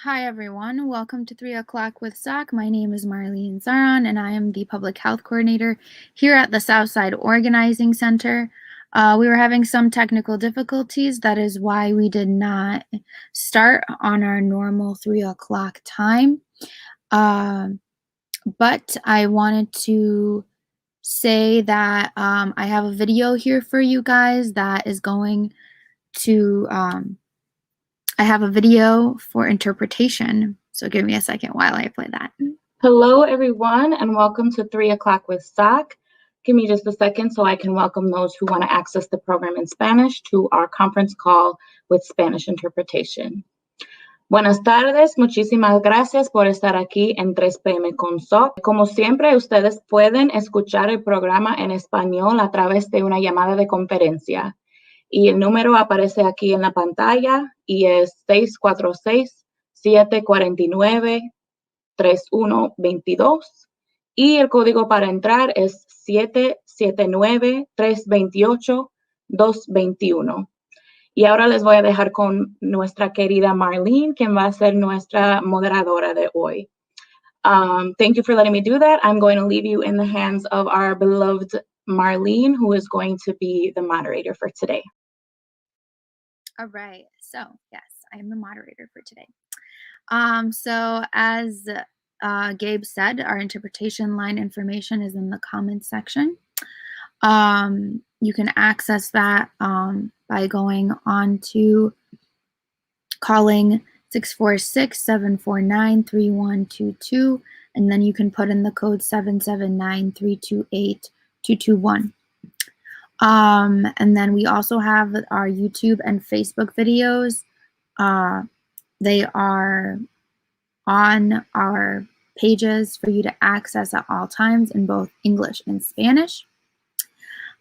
Hi everyone, welcome to 3 o'clock with SOC. My name is Marlene Zaron and I am the Public Health Coordinator here at the Southside Organizing Center. We were having some technical difficulties, that is why we did not start on our normal 3 o'clock time. But I wanted to say that I have a video here for you guys that is going to I have a video for interpretation, so give me a second while I play that. Hello, everyone, and welcome to 3 o'clock with SOC. Give me just a second so I can welcome those who want to access the program in Spanish to our conference call with Spanish interpretation. Buenas tardes, muchísimas gracias por estar aquí en 3 p.m. con SOC. Como siempre, ustedes pueden escuchar el programa en español a través de una llamada de conferencia. Y el número aparece aquí en la pantalla y es 646-749-3122 y el código para entrar es 779-328-221. Y ahora les voy a dejar con nuestra querida Marlene, quien va a ser nuestra moderadora de hoy. Thank you for letting me do that. I'm going to leave you in the hands of our beloved Marlene, who is going to be the moderator for today. All right, so yes, I am the moderator for today. So as Gabe said, our interpretation line information is in the comments section. You can access that by going on to calling 646-749-3122, and then you can put in the code 779-328-221. And then we also have our YouTube and Facebook videos. They are on our pages for you to access at all times in both English and Spanish.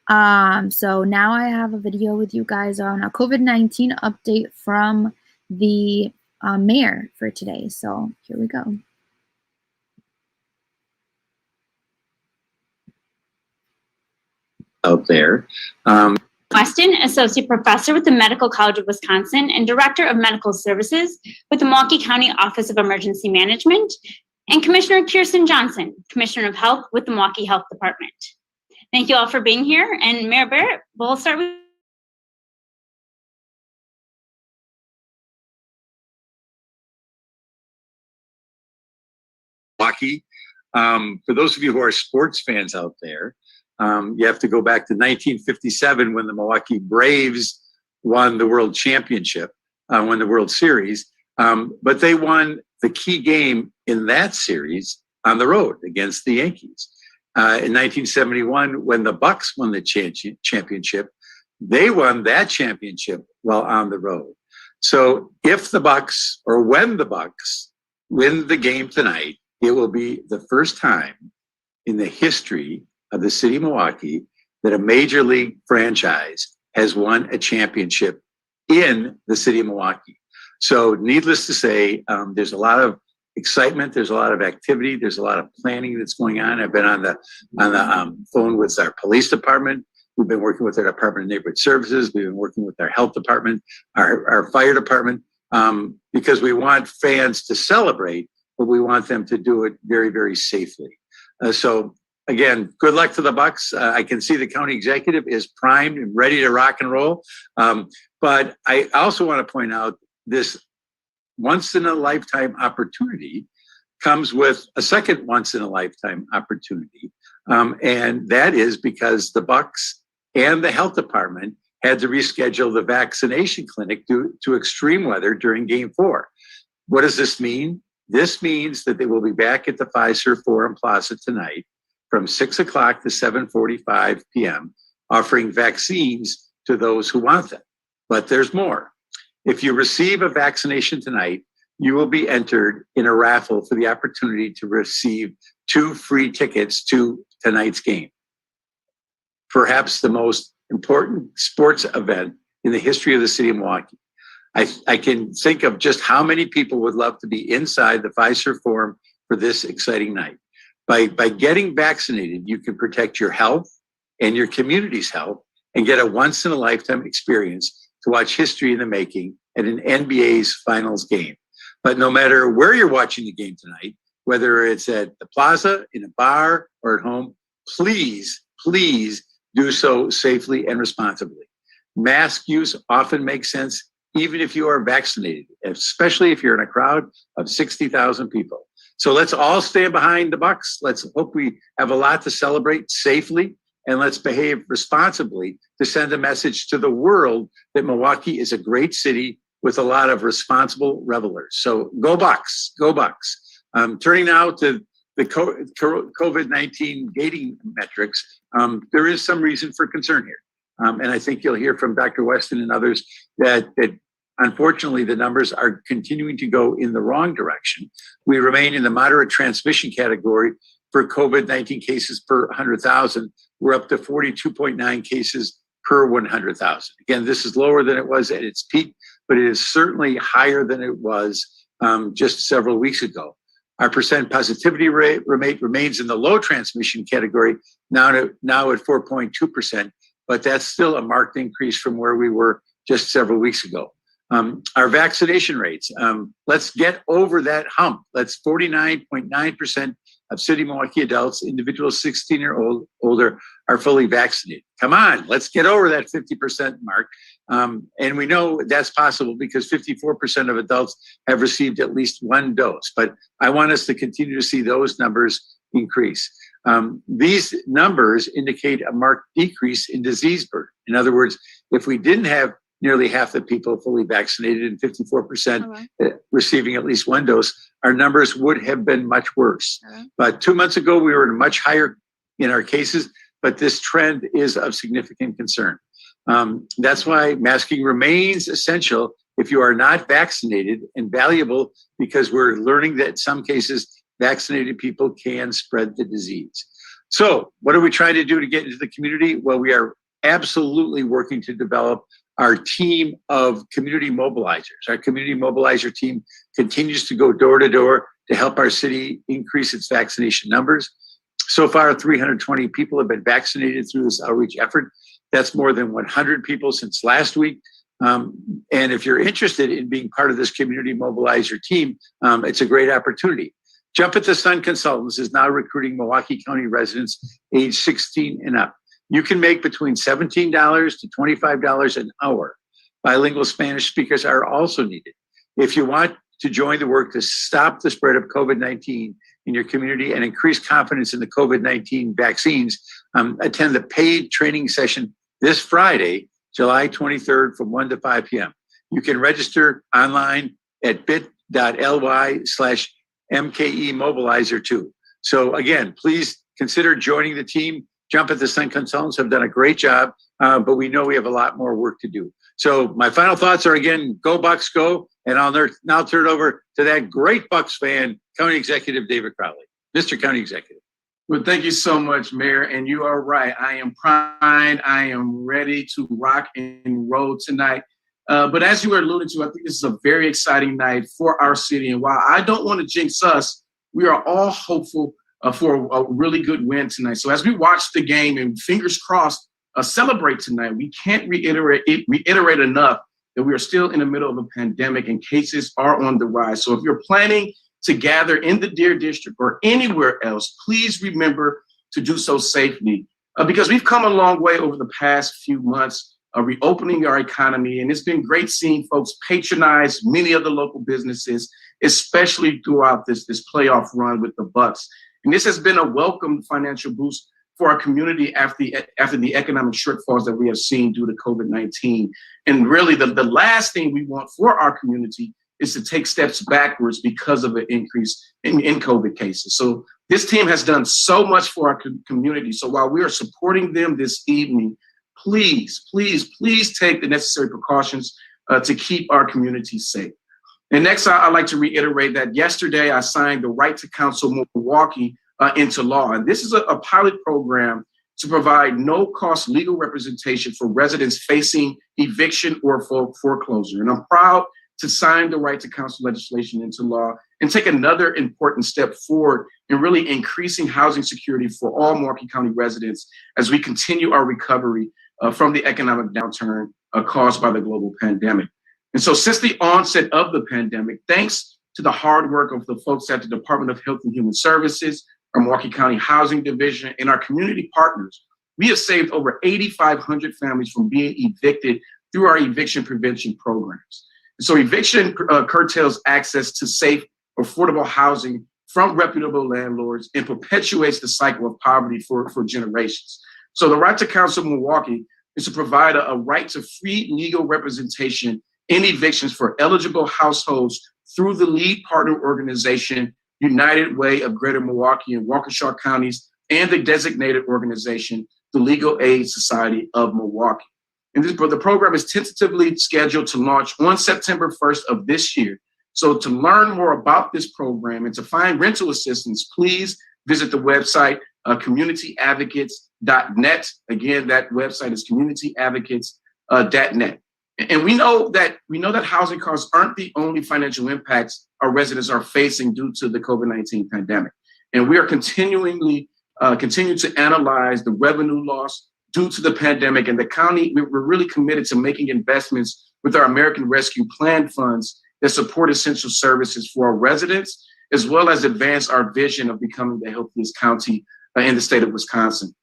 So now I have a video with you guys on a COVID-19 update from the mayor for today. So here we go. Out there. Weston, Associate Professor with the Medical College of Wisconsin and Director of Medical Services with the Milwaukee County Office of Emergency Management, and Commissioner Kirsten Johnson, Commissioner of Health with the Milwaukee Health Department. Thank you all for being here, and Mayor Barrett, we'll start with Milwaukee. For those of you who are sports fans out there, you have to go back to 1957 when the Milwaukee Braves won the World Championship, won the World Series. But they won the key game in that series on the road against the Yankees. In 1971, when the Bucks won the championship, they won that championship while on the road. So if the Bucks, or when the Bucks win the game tonight, it will be the first time in the history of the city of Milwaukee that a major league franchise has won a championship in the city of Milwaukee. So needless to say, there's a lot of excitement, there's a lot of activity, there's a lot of planning that's going on. I've been on the phone with our police department. We've been working with our Department of Neighborhood Services. We've been working with our health department, our fire department, because we want fans to celebrate, but we want them to do it very, very safely. So again, good luck to the Bucks. I can see the county executive is primed and ready to rock and roll. But I also want to point out this once-in-a-lifetime opportunity comes with a second once-in-a-lifetime opportunity. And that is because the Bucks and the health department had to reschedule the vaccination clinic due to extreme weather during Game 4. What does this mean? This means that they will be back at the Pfizer Forum Plaza tonight from 6 o'clock to 7:45 p.m., offering vaccines to those who want them. But there's more. If you receive a vaccination tonight, you will be entered in a raffle for the opportunity to receive 2 free tickets to tonight's game. Perhaps the most important sports event in the history of the city of Milwaukee. I can think of just how many people would love to be inside the Pfizer Forum for this exciting night. By getting vaccinated, you can protect your health and your community's health and get a once-in-a-lifetime experience to watch history in the making at an NBA's finals game. But no matter where you're watching the game tonight, whether it's at the plaza, in a bar, or at home, please do so safely and responsibly. Mask use often makes sense even if you are vaccinated, especially if you're in a crowd of 60,000 people. So let's all stand behind the Bucks. Let's hope we have a lot to celebrate safely, and let's behave responsibly to send a message to the world that Milwaukee is a great city with a lot of responsible revelers. So go Bucks, go Bucks. Turning now to the COVID-19 gating metrics, there is some reason for concern here. And I think you'll hear from Dr. Weston and others that unfortunately the numbers are continuing to go in the wrong direction. We remain in the moderate transmission category for COVID-19 cases per 100,000. We're up to 42.9 cases per 100,000. Again, this is lower than it was at its peak, but it is certainly higher than it was just several weeks ago. Our percent positivity rate remains in the low transmission category, now at 4.2%, but that's still a marked increase from where we were just several weeks ago. Our vaccination rates, let's get over that hump. That's 49.9% of city Milwaukee adults, individuals 16 or older, are fully vaccinated. Come on, let's get over that 50% mark. And we know that's possible because 54% of adults have received at least one dose. But I want us to continue to see those numbers increase. These numbers indicate a marked decrease in disease burden. In other words, if we didn't have nearly half the people fully vaccinated and 54% receiving at least one dose, our numbers would have been much worse. But 2 months ago, we were much higher in our cases, but this trend is of significant concern. That's why masking remains essential if you are not vaccinated, and valuable because we're learning that in some cases, vaccinated people can spread the disease. So what are we trying to do to get into the community? Well, we are absolutely working to develop our team of community mobilizers. Our community mobilizer team continues to go door to door to help our city increase its vaccination numbers. So far, 320 people have been vaccinated through this outreach effort. That's more than 100 people since last week. And if you're interested in being part of this community mobilizer team, it's a great opportunity. Jump at the Sun Consultants is now recruiting Milwaukee County residents age 16 and up. You can make between $17 to $25 an hour. Bilingual Spanish speakers are also needed. If you want to join the work to stop the spread of COVID-19 in your community and increase confidence in the COVID-19 vaccines, attend the paid training session this Friday, July 23rd from 1 to 5 p.m. You can register online at bit.ly/MKE Mobilizer 2. So again, please consider joining the team. Jump at the Sun Consultants have done a great job, but we know we have a lot more work to do. So my final thoughts are, again, go Bucks, go. And I'll now turn it over to that great Bucks fan, County Executive David Crowley. Mr. County Executive. Well, thank you so much, Mayor. And you are right. I am primed. I am ready to rock and roll tonight. But as you were alluding to, I think this is a very exciting night for our city. And while I don't want to jinx us, we are all hopeful for a really good win tonight. So as we watch the game and fingers crossed, celebrate tonight, we can't reiterate enough that we are still in the middle of a pandemic and cases are on the rise. So if you're planning to gather in the Deer District or anywhere else, please remember to do so safely because we've come a long way over the past few months, reopening our economy. And it's been great seeing folks patronize many of the local businesses, especially throughout this playoff run with the Bucks. And this has been a welcome financial boost for our community after the economic shortfalls that we have seen due to COVID-19. And really the last thing we want for our community is to take steps backwards because of an increase in COVID cases. So this team has done so much for our community. So while we are supporting them this evening, please take the necessary precautions to keep our community safe. And next, I'd like to reiterate that yesterday I signed the Right to Counsel Milwaukee into law. And this is a pilot program to provide no-cost legal representation for residents facing eviction or foreclosure. And I'm proud to sign the Right to Counsel legislation into law and take another important step forward in really increasing housing security for all Milwaukee County residents as we continue our recovery from the economic downturn caused by the global pandemic. And so since the onset of the pandemic, thanks to the hard work of the folks at the Department of Health and Human Services, our Milwaukee County Housing Division, and our community partners, we have saved over 8,500 families from being evicted through our eviction prevention programs. So eviction curtails access to safe, affordable housing from reputable landlords and perpetuates the cycle of poverty for generations. So the Right to Counsel Milwaukee is to provide a right to free legal representation in evictions for eligible households through the lead partner organization, United Way of Greater Milwaukee and Waukesha counties, and the designated organization, the Legal Aid Society of Milwaukee. And the program is tentatively scheduled to launch on September 1st of this year. So to learn more about this program and to find rental assistance, please visit the website, communityadvocates.net. Again, that website is communityadvocates.net. And we know that housing costs aren't the only financial impacts our residents are facing due to the COVID-19 pandemic. And we are continue to analyze the revenue loss due to the pandemic. And the county, we're really committed to making investments with our American Rescue Plan funds that support essential services for our residents, as well as advance our vision of becoming the healthiest county in the state of Wisconsin.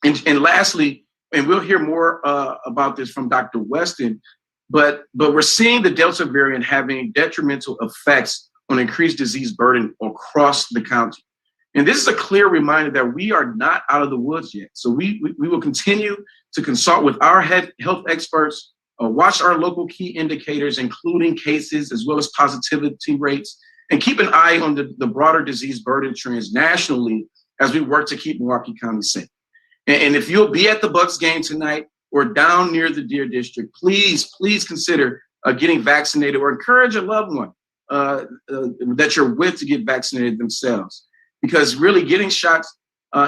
And lastly, and we'll hear more about this from Dr. Weston, but we're seeing the Delta variant having detrimental effects on increased disease burden across the county. And this is a clear reminder that we are not out of the woods yet. So we will continue to consult with our health experts, watch our local key indicators, including cases as well as positivity rates, and keep an eye on the broader disease burden trends nationally as we work to keep Milwaukee County safe. And if you'll be at the Bucks game tonight or down near the Deer District, please consider getting vaccinated or encourage a loved one that you're with to get vaccinated themselves. Because really getting shots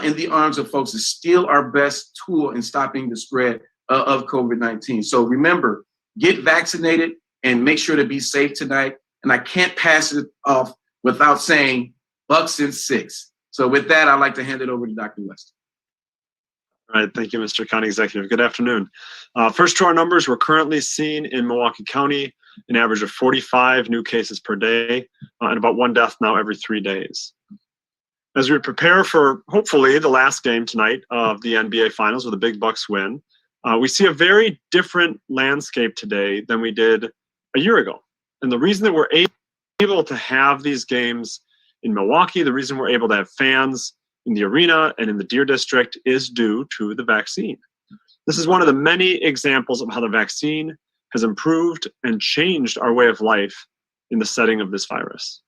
in the arms of folks is still our best tool in stopping the spread of COVID-19. So remember, get vaccinated and make sure to be safe tonight. And I can't pass it off without saying Bucks in 6. So with that, I'd like to hand it over to Dr. West. All right, thank you, Mr. County Executive. Good afternoon. First to our numbers, we're currently seeing in Milwaukee County an average of 45 new cases per day and about 1 death now every 3 days. As we prepare for, hopefully, the last game tonight of the NBA Finals with a big Bucks win, we see a very different landscape today than we did a year ago. And the reason that we're able to have these games in Milwaukee, the reason we're able to have fans in the arena and in the Deer District is due to the vaccine. This is one of the many examples of how the vaccine has improved and changed our way of life in the setting of this virus.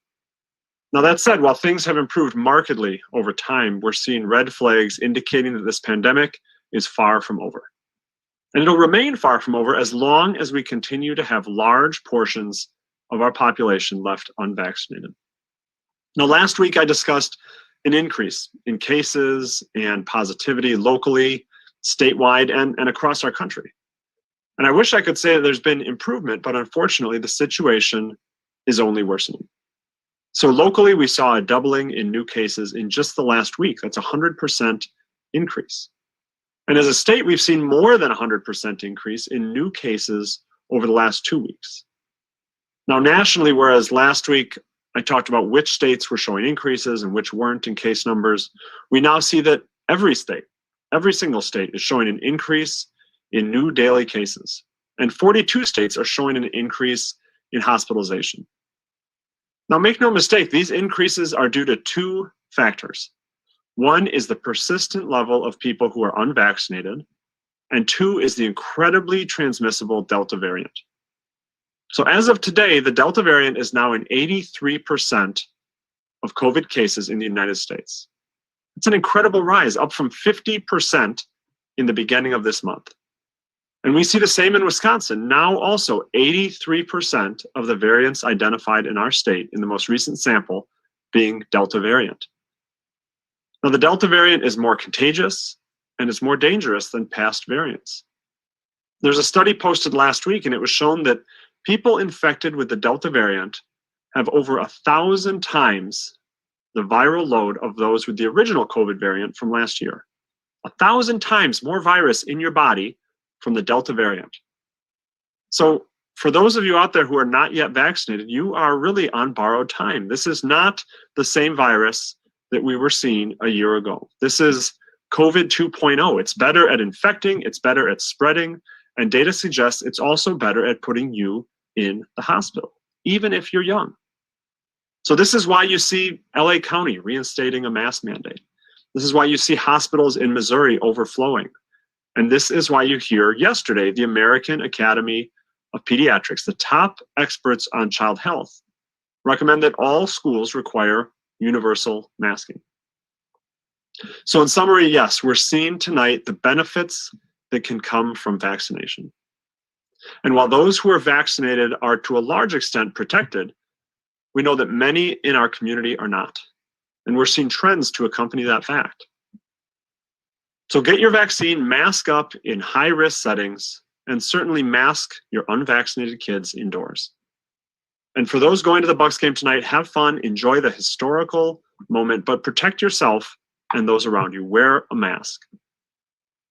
Now, that said, while things have improved markedly over time, we're seeing red flags indicating that this pandemic is far from over. And it'll remain far from over as long as we continue to have large portions of our population left unvaccinated. Now, last week I discussed an increase in cases and positivity locally, statewide, and across our country. And I wish I could say that there's been improvement, but unfortunately the situation is only worsening. So locally, we saw a doubling in new cases in just the last week. That's a 100% increase. And as a state, we've seen more than 100% increase in new cases over the last 2 weeks. Now nationally, whereas last week I talked about which states were showing increases and which weren't in case numbers, we now see that every single state is showing an increase in new daily cases. And 42 states are showing an increase in hospitalization. Now, make no mistake, these increases are due to 2 factors. One is the persistent level of people who are unvaccinated, and 2 is the incredibly transmissible Delta variant. So as of today, the Delta variant is now in 83% of COVID cases in the United States. It's an incredible rise, up from 50% in the beginning of this month. And we see the same in Wisconsin. Now also 83% of the variants identified in our state in the most recent sample being Delta variant. Now the Delta variant is more contagious and it's more dangerous than past variants. There's a study posted last week and it was shown that people infected with the Delta variant have over 1,000 times the viral load of those with the original COVID variant from last year. 1,000 times more virus in your body from the Delta variant. So for those of you out there who are not yet vaccinated, you are really on borrowed time. This is not the same virus that we were seeing a year ago. This is COVID 2.0. It's better at infecting, it's better at spreading, and data suggests it's also better at putting you in the hospital, even if you're young. So this is why you see LA County reinstating a mask mandate. This is why you see hospitals in Missouri overflowing. And this is why you hear yesterday, the American Academy of Pediatrics, the top experts on child health, recommend that all schools require universal masking. So in summary, yes, we're seeing tonight the benefits that can come from vaccination. And while those who are vaccinated are to a large extent protected, we know that many in our community are not. And we're seeing trends to accompany that fact. So get your vaccine, mask up in high-risk settings, and certainly mask your unvaccinated kids indoors. And for those going to the Bucs game tonight, have fun, enjoy the historical moment, but protect yourself and those around you. Wear a mask.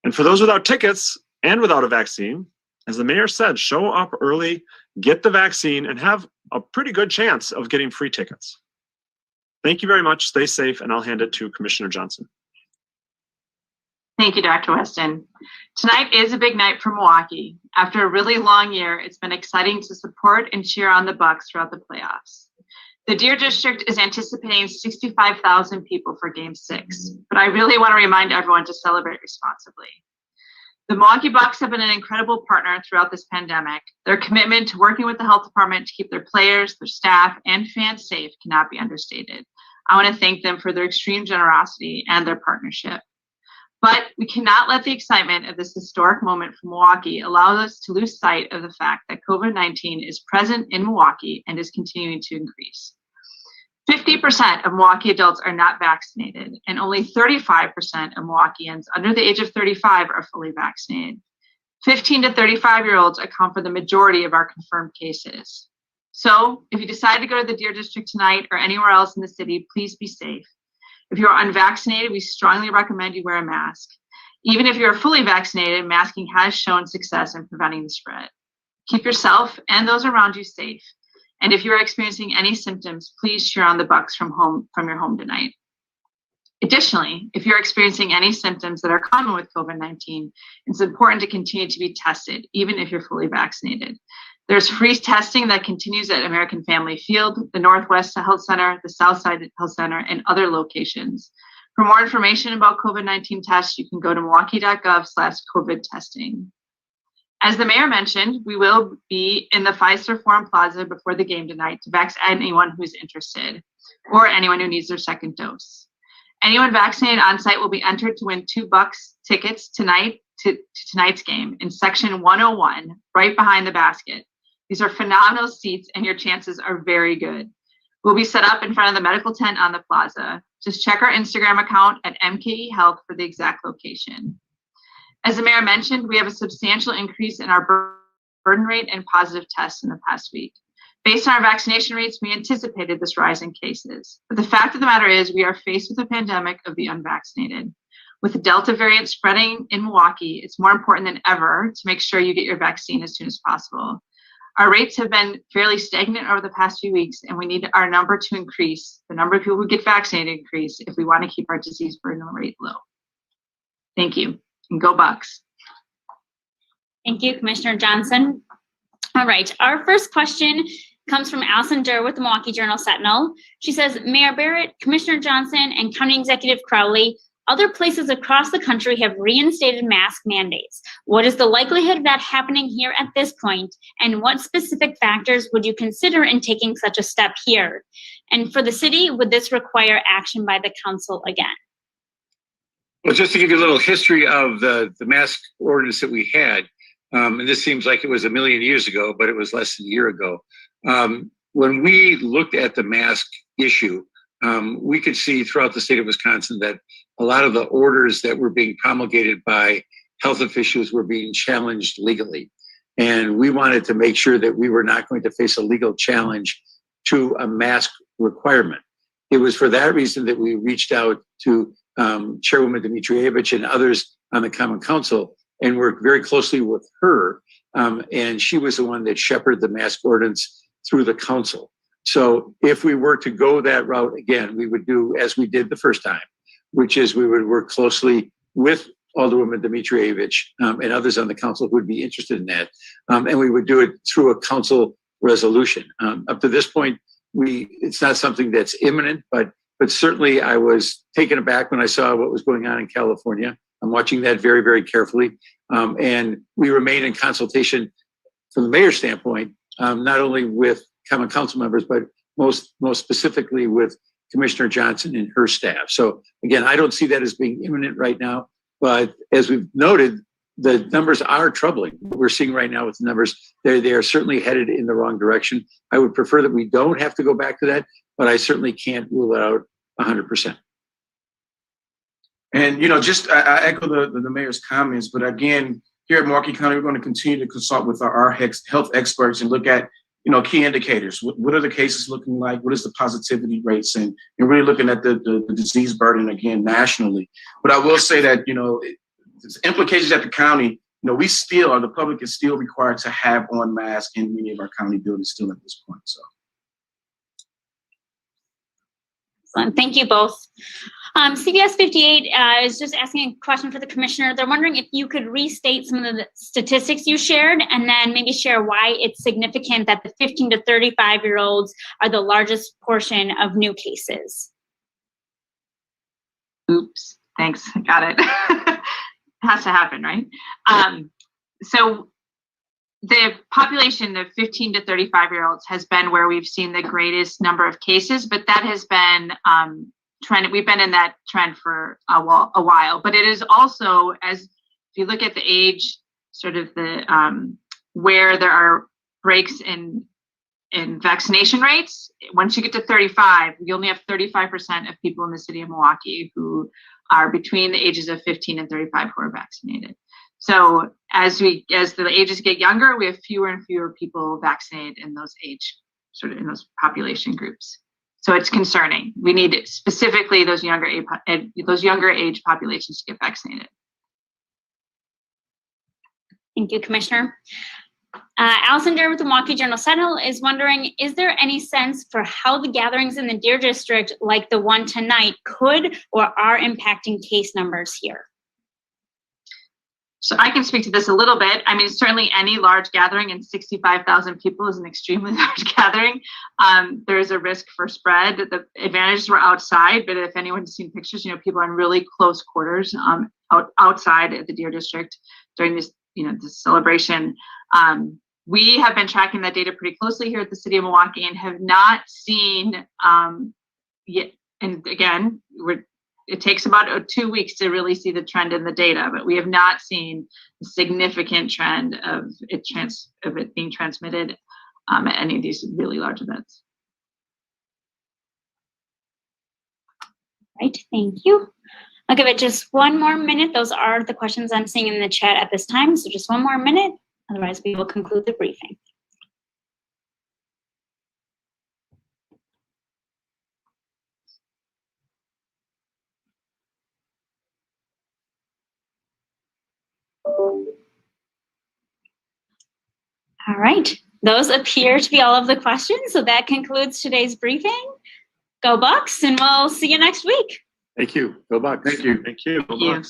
And for those without tickets and without a vaccine, as the mayor said, show up early, get the vaccine, and have a pretty good chance of getting free tickets. Thank you very much. Stay safe, and I'll hand it to Commissioner Johnson. Thank you, Dr. Weston. Tonight is a big night for Milwaukee. After a really long year, it's been exciting to support and cheer on the Bucs throughout the playoffs. The Deer District is anticipating 65,000 people for Game 6, but I really want to remind everyone to celebrate responsibly. The Milwaukee Bucs have been an incredible partner throughout this pandemic. Their commitment to working with the health department to keep their players, their staff, and fans safe cannot be understated. I want to thank them for their extreme generosity and their partnership. But we cannot let the excitement of this historic moment for Milwaukee allow us to lose sight of the fact that COVID-19 is present in Milwaukee and is continuing to increase. 50% of Milwaukee adults are not vaccinated, and only 35% of Milwaukeeans under the age of 35 are fully vaccinated. 15 to 35-year-olds account for the majority of our confirmed cases. So if you decide to go to the Deer District tonight or anywhere else in the city, please be safe. If you are unvaccinated, we strongly recommend you wear a mask. Even if you are fully vaccinated, masking has shown success in preventing the spread. Keep yourself and those around you safe. And if you are experiencing any symptoms, please cheer on the Bucs from your home tonight. Additionally, if you're experiencing any symptoms that are common with COVID-19, it's important to continue to be tested, even if you're fully vaccinated. There's free testing that continues at American Family Field, the Northwest Health Center, the Southside Health Center, and other locations. For more information about COVID-19 tests, you can go to milwaukee.gov/COVID testing. As the mayor mentioned, we will be in the Pfizer Forum Plaza before the game tonight to vaccinate anyone who's interested or anyone who needs their second dose. Anyone vaccinated on site will be entered to win 2 Bucs tickets tonight to tonight's game in section 101, right behind the basket. These are phenomenal seats and your chances are very good. We'll be set up in front of the medical tent on the plaza. Just check our Instagram account at MKE Health for the exact location. As the mayor mentioned, we have a substantial increase in our burden rate and positive tests in the past week. Based on our vaccination rates, we anticipated this rise in cases. But the fact of the matter is we are faced with a pandemic of the unvaccinated. With the Delta variant spreading in Milwaukee, it's more important than ever to make sure you get your vaccine as soon as possible. Our rates have been fairly stagnant over the past few weeks, and we need our number to increase, the number of people who get vaccinated increase if we want to keep our disease burden rate low. Thank you, and go Bucs. Thank you, Commissioner Johnson. All right, our first question comes from Allison Durr with the Milwaukee Journal-Sentinel. She says, Mayor Barrett, Commissioner Johnson, and County Executive Crowley, other places across the country have reinstated mask mandates. What is the likelihood of that happening here at this point? And what specific factors would you consider in taking such a step here? And for the city, would this require action by the council again? Well, just to give you a little history of the mask ordinance that we had, and this seems like it was a million years ago, but it was less than a year ago. When we looked at the mask issue, we could see throughout the state of Wisconsin that a lot of the orders that were being promulgated by health officials were being challenged legally. And we wanted to make sure that we were not going to face a legal challenge to a mask requirement. It was for that reason that we reached out to Chairwoman Dmitrievich and others on the Common Council and worked very closely with her and she was the one that shepherded the mask ordinance through the council. So if we were to go that route again, we would do as we did the first time, which is we would work closely with Alderwoman Dimitrievich and others on the council who would be interested in that. And we would do it through a council resolution. Up to this point, it's not something that's imminent, but certainly I was taken aback when I saw what was going on in California. I'm watching that very, very carefully. And we remain in consultation from the mayor's standpoint, not only with common council members, but most specifically with Commissioner Johnson and her staff. So again, I don't see that as being imminent right now, but as we've noted, the numbers are troubling. What we're seeing right now with the numbers, they are certainly headed in the wrong direction. I would prefer that we don't have to go back to that, but I certainly can't rule it out 100%. And, I echo the mayor's comments, but again, here at Milwaukee County, we're going to continue to consult with our health experts and look at, key indicators. What are the cases looking like? What is the positivity rates? And really looking at the disease burden again nationally. But I will say that, implications at the county, we still, or the public is still required to have on masks in many of our county buildings still at this point. So. Excellent. Thank you both. CBS 58 is just asking a question for the commissioner. They're wondering if you could restate some of the statistics you shared and then maybe share why it's significant that the 15 to 35-year-olds are the largest portion of new cases. Oops, thanks, got it. It has to happen, right? So the population of 15 to 35-year-olds has been where we've seen the greatest number of cases, but that has been trend. We've been in that trend for a while, but it is also, as if you look at the age, sort of the where there are breaks in vaccination rates. Once you get to 35, you only have 35% of people in the city of Milwaukee who are between the ages of 15 and 35 who are vaccinated. So as the ages get younger, we have fewer and fewer people vaccinated in those in those population groups. So it's concerning. We need specifically those younger age populations to get vaccinated. Thank you, Commissioner. Allison Durr with the Milwaukee Journal-Sentinel is wondering, is there any sense for how the gatherings in the Deer District, like the one tonight, could or are impacting case numbers here? So I can speak to this a little bit. I mean, certainly any large gathering and 65,000 people is an extremely large gathering. There is a risk for spread. The advantages were outside, but if anyone's seen pictures, people are in really close quarters outside at the Deer District during this, this celebration. We have been tracking that data pretty closely here at the city of Milwaukee and have not seen yet. And again, it takes about 2 weeks to really see the trend in the data, but we have not seen a significant trend of it being transmitted at any of these really large events. Right, thank you. I'll give it just one more minute. Those are the questions I'm seeing in the chat at this time, so just one more minute. Otherwise, we will conclude the briefing. All right, those appear to be all of the questions. So that concludes today's briefing. Go Bucks, and we'll see you next week. Thank you. Go Bucks. Thank you. Thank you. Thank you.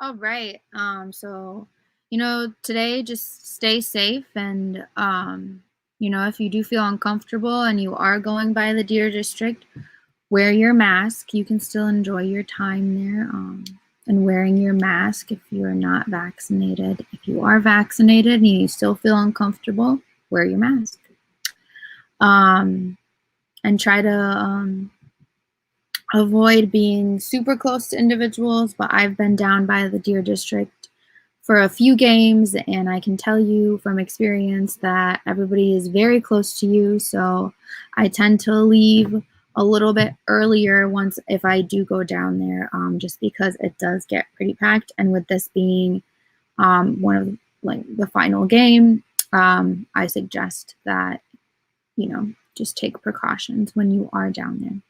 All right. So, today just stay safe and, if you do feel uncomfortable and you are going by the Deer District, wear your mask. You can still enjoy your time there and wearing your mask if you are not vaccinated. If you are vaccinated and you still feel uncomfortable, wear your mask. And try to avoid being super close to individuals, but I've been down by the Deer District for a few games, and I can tell you from experience that everybody is very close to you, so I tend to leave a little bit earlier if I do go down there, just because it does get pretty packed, and with this being one of the final game, I suggest that, just take precautions when you are down there.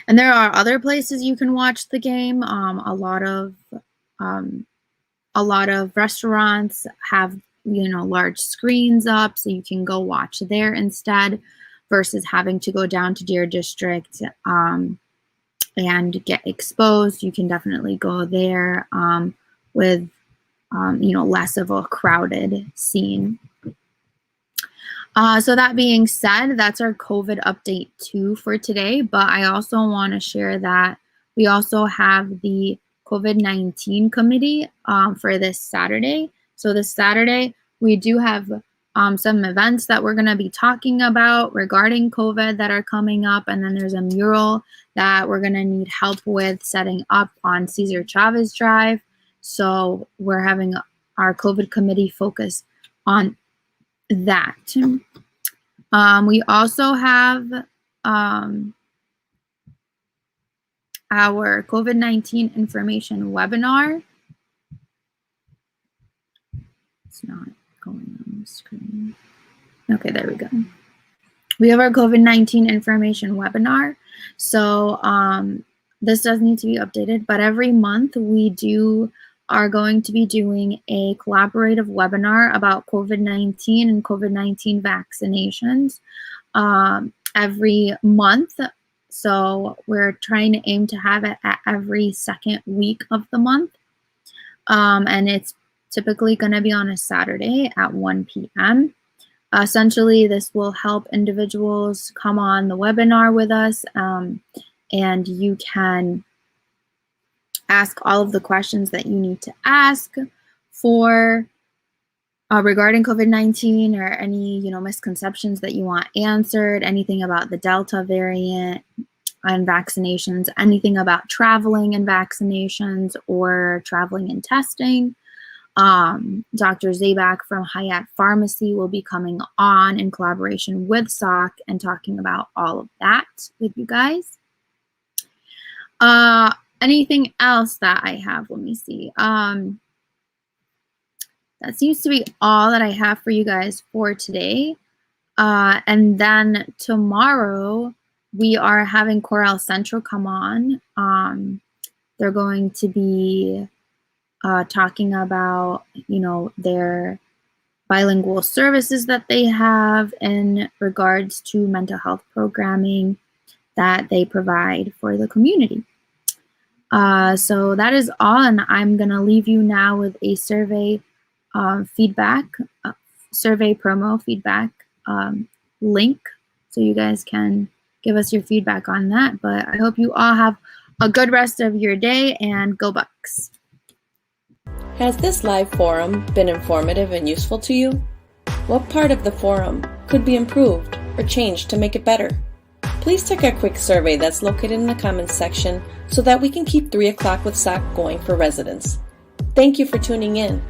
And there are other places you can watch the game. A lot of restaurants have, large screens up, so you can go watch there instead versus having to go down to Deer District and get exposed. You can definitely go there with, less of a crowded scene. So that being said, that's our COVID update 2 for today. But I also want to share that we also have the COVID-19 committee for this Saturday. So this Saturday, we do have some events that we're going to be talking about regarding COVID that are coming up. And then there's a mural that we're going to need help with setting up on Cesar Chavez Drive. So we're having our COVID committee focus on that. We also have our COVID-19 information webinar. It's not going on the screen. Okay, there we go. We have our COVID-19 information webinar. So this does need to be updated, but every month we are going to be doing a collaborative webinar about COVID-19 and COVID-19 vaccinations every month. So we're trying to aim to have it at every second week of the month. And it's typically going to be on a Saturday at 1 p.m. Essentially, this will help individuals come on the webinar with us, and you can ask all of the questions that you need to ask for regarding COVID-19 or any misconceptions that you want answered, anything about the Delta variant and vaccinations, anything about traveling and vaccinations or traveling and testing. Dr. Zabak from Hyatt Pharmacy will be coming on in collaboration with SOC and talking about all of that with you guys. Anything else that I have? Let me see. That seems to be all that I have for you guys for today. And then tomorrow we are having Corel Central come on. They're going to be talking about, their bilingual services that they have in regards to mental health programming that they provide for the community. So that is all, and I'm going to leave you now with a survey survey promo feedback link, so you guys can give us your feedback on that. But I hope you all have a good rest of your day, and go Bucks. Has this live forum been informative and useful to you? What part of the forum could be improved or changed to make it better? Please take a quick survey that's located in the comments section so that we can keep 3 o'clock with SOC going for residents. Thank you for tuning in.